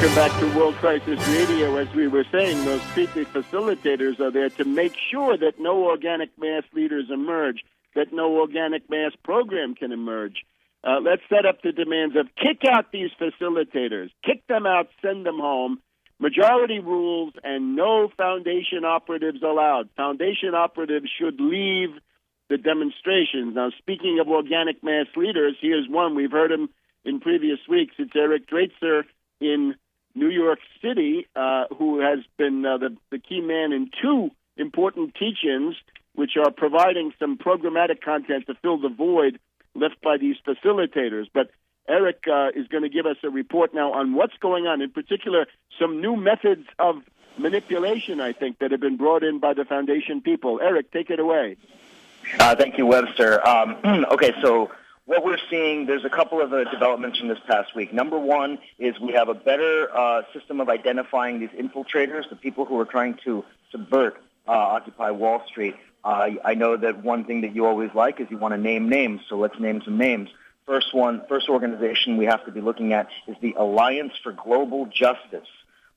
Welcome back to World Crisis Radio. As we were saying, those people facilitators are there to make sure that no organic mass leaders emerge, that no organic mass program can emerge. Let's set up the demands of kick out these facilitators, kick them out, send them home. Majority rules and no foundation operatives allowed. Foundation operatives should leave the demonstrations. Now, speaking of organic mass leaders, here's one. We've heard him in previous weeks. It's Eric Draitser in New York City, who has been the key man in two important teach-ins, which are providing some programmatic content to fill the void left by these facilitators. But Eric is going to give us a report now on what's going on, in particular, some new methods of manipulation, I think, that have been brought in by the Foundation people. Eric, take it away. Thank you, Webster. Okay, so what we're seeing, there's a couple of developments from this past week. Number one is we have a better system of identifying these infiltrators, the people who are trying to subvert Occupy Wall Street. I know that one thing that you always like is you want to name names, so let's name some names. First organization we have to be looking at is the Alliance for Global Justice.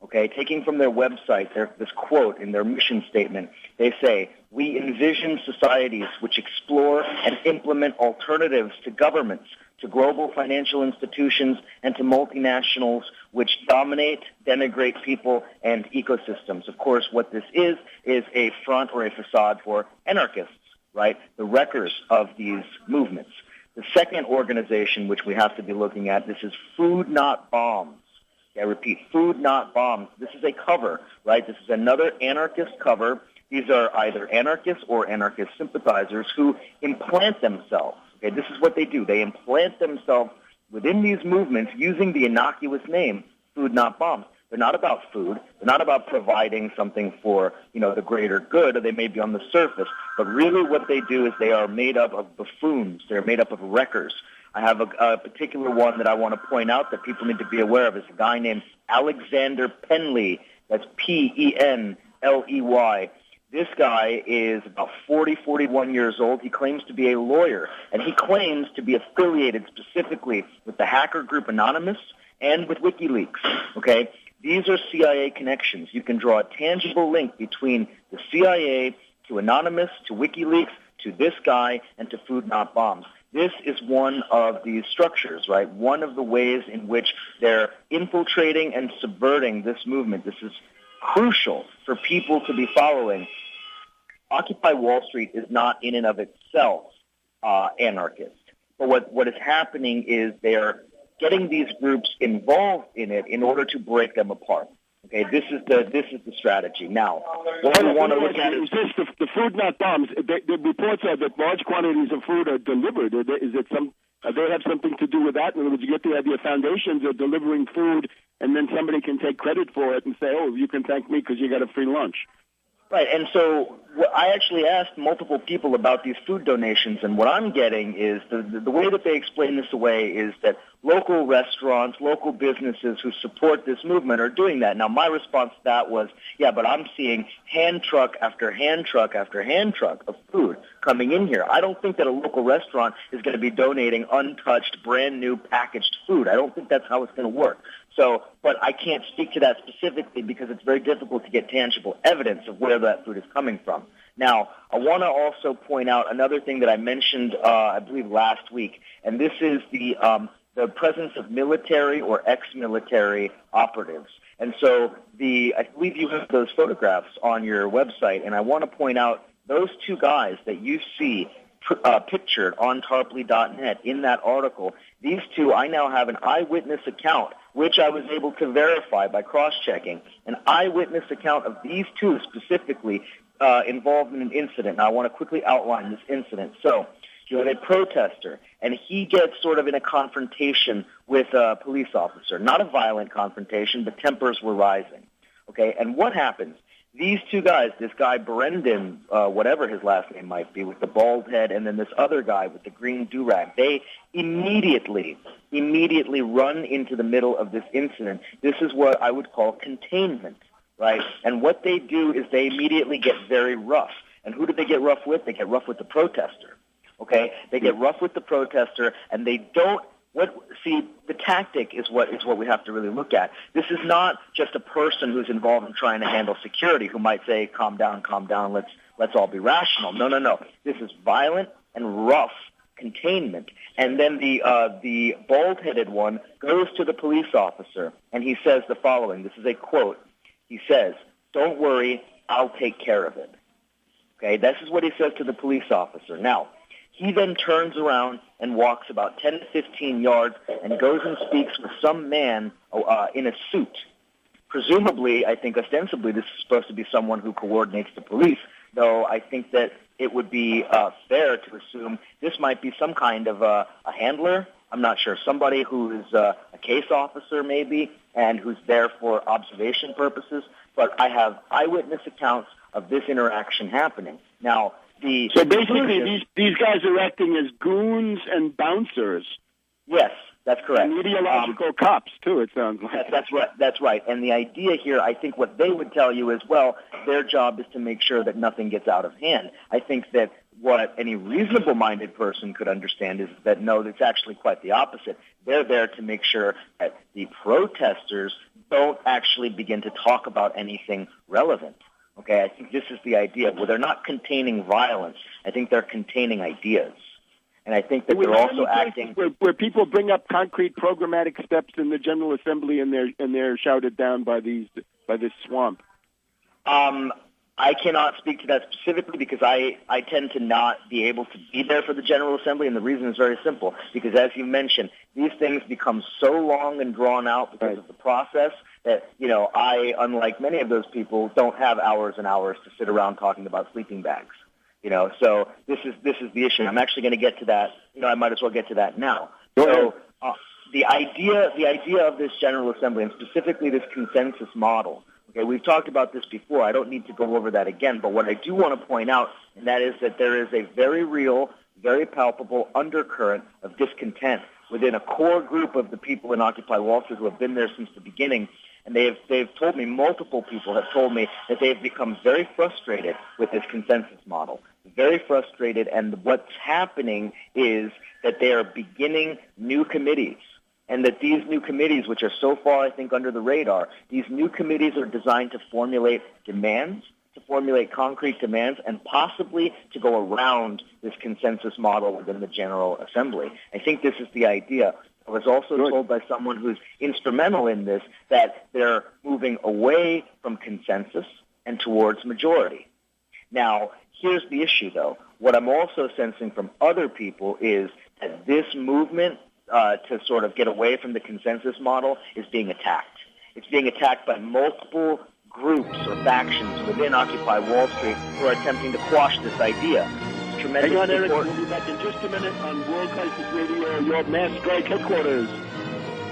Okay, taking from their website, this quote in their mission statement, they say, "We envision societies which explore and implement alternatives to governments, to global financial institutions, and to multinationals which dominate, denigrate people and ecosystems." Of course, what this is a front or a facade for anarchists, right? The wreckers of these movements. The second organization which we have to be looking at, this is Food Not Bombs. I repeat, Food Not Bombs. This is a cover, right? This is another anarchist cover. These are either anarchists or anarchist sympathizers who implant themselves. Okay, this is what they do. They implant themselves within these movements using the innocuous name Food Not Bombs. They're not about food. They're not about providing something for, the greater good, or they may be on the surface. But really what they do is they are made up of buffoons. They're made up of wreckers. I have a particular one that I want to point out that people need to be aware of. It's a guy named Alexander Penley. That's Penley. This guy is about 41 years old. He claims to be a lawyer, and he claims to be affiliated specifically with the hacker group Anonymous and with WikiLeaks. Okay? These are CIA connections. You can draw a tangible link between the CIA to Anonymous, to WikiLeaks, to this guy, and to Food Not Bombs. This is one of these structures, right? One of the ways in which they're infiltrating and subverting this movement. This is crucial for people to be following. Occupy Wall Street is not in and of itself anarchist. But what is happening is they're getting these groups involved in it in order to break them apart. Okay, this is the strategy. Now, what we want to look at is this the Food Not Bombs. The reports are that large quantities of food are delivered. Is it they have something to do with that? In other words, you get the idea foundations are delivering food, and then somebody can take credit for it and say, "Oh, you can thank me because you got a free lunch." Right, and so I actually asked multiple people about these food donations, and what I'm getting is the way that they explain this away is that local restaurants, local businesses who support this movement are doing that. Now, my response to that was, yeah, but I'm seeing hand truck after hand truck after hand truck of food coming in here. I don't think that a local restaurant is going to be donating untouched, brand new packaged food. I don't think that's how it's going to work. So, but I can't speak to that specifically because it's very difficult to get tangible evidence of where that food is coming from. Now, I want to also point out another thing that I mentioned, I believe, last week, and this is the presence of military or ex-military operatives. And so I believe you have those photographs on your website, and I want to point out those two guys that you see pictured on Tarpley.net in that article. These two, I now have an eyewitness account, which I was able to verify by cross-checking. An eyewitness account of these two specifically involved in an incident. Now, I want to quickly outline this incident. So, you have a protester, and he gets sort of in a confrontation with a police officer. Not a violent confrontation, but tempers were rising. Okay, and what happens? These two guys, this guy Brendan, whatever his last name might be, with the bald head, and then this other guy with the green do-rag, they immediately run into the middle of this incident. This is what I would call containment, right? And what they do is they immediately get very rough. And who do they get rough with? They get rough with the protester, okay? They get rough with the protester, and they don't The tactic is what we have to really look at. This is not just a person who's involved in trying to handle security who might say, calm down, let's all be rational. No. This is violent and rough containment. And then the bald-headed one goes to the police officer, and he says the following. This is a quote. He says, "Don't worry, I'll take care of it." Okay, this is what he says to the police officer. Now, he then turns around and walks about 10 to 15 yards and goes and speaks with some man in a suit. Presumably, I think ostensibly, this is supposed to be someone who coordinates the police, though I think that it would be fair to assume this might be some kind of a handler. I'm not sure. Somebody who is a case officer maybe and who's there for observation purposes. But I have eyewitness accounts of this interaction happening. Now, so basically, these guys are acting as goons and bouncers. Yes, that's correct. And ideological cops, too, it sounds like. That's right. And the idea here, I think what they would tell you is, well, their job is to make sure that nothing gets out of hand. I think that what any reasonable-minded person could understand is that, no, it's actually quite the opposite. They're there to make sure that the protesters don't actually begin to talk about anything relevant. Okay, I think this is the idea. Well, they're not containing violence. I think they're containing ideas. And I think that they're also acting where people bring up concrete programmatic steps in the General Assembly and they're shouted down by this swamp. I cannot speak to that specifically because I tend to not be able to be there for the General Assembly, and the reason is very simple. Because as you mentioned, these things become so long and drawn out because of the process that, I, unlike many of those people, don't have hours and hours to sit around talking about sleeping bags. So this is the issue. I'm actually going to get to that. I might as well get to that now. So the idea of this General Assembly, and specifically this consensus model. Okay, we've talked about this before. I don't need to go over that again. But what I do want to point out, and that is that there is a very real, very palpable undercurrent of discontent within a core group of the people in Occupy Wall Street who have been there since the beginning. And they've told me, multiple people have told me that they've become very frustrated with this consensus model. Very frustrated, and what's happening is that they are beginning new committees. And that these new committees, which are so far, I think, under the radar, these new committees are designed to formulate demands, to formulate concrete demands, and possibly to go around this consensus model within the General Assembly. I think this is the idea. I was also told by someone who's instrumental in this that they're moving away from consensus and towards majority. Now, here's the issue, though. What I'm also sensing from other people is that this movement to sort of get away from the consensus model is being attacked. It's being attacked by multiple groups or factions within Occupy Wall Street who are attempting to quash this idea. Hang on, Eric. We'll be back in just a minute on World Crisis Radio, your mass strike headquarters.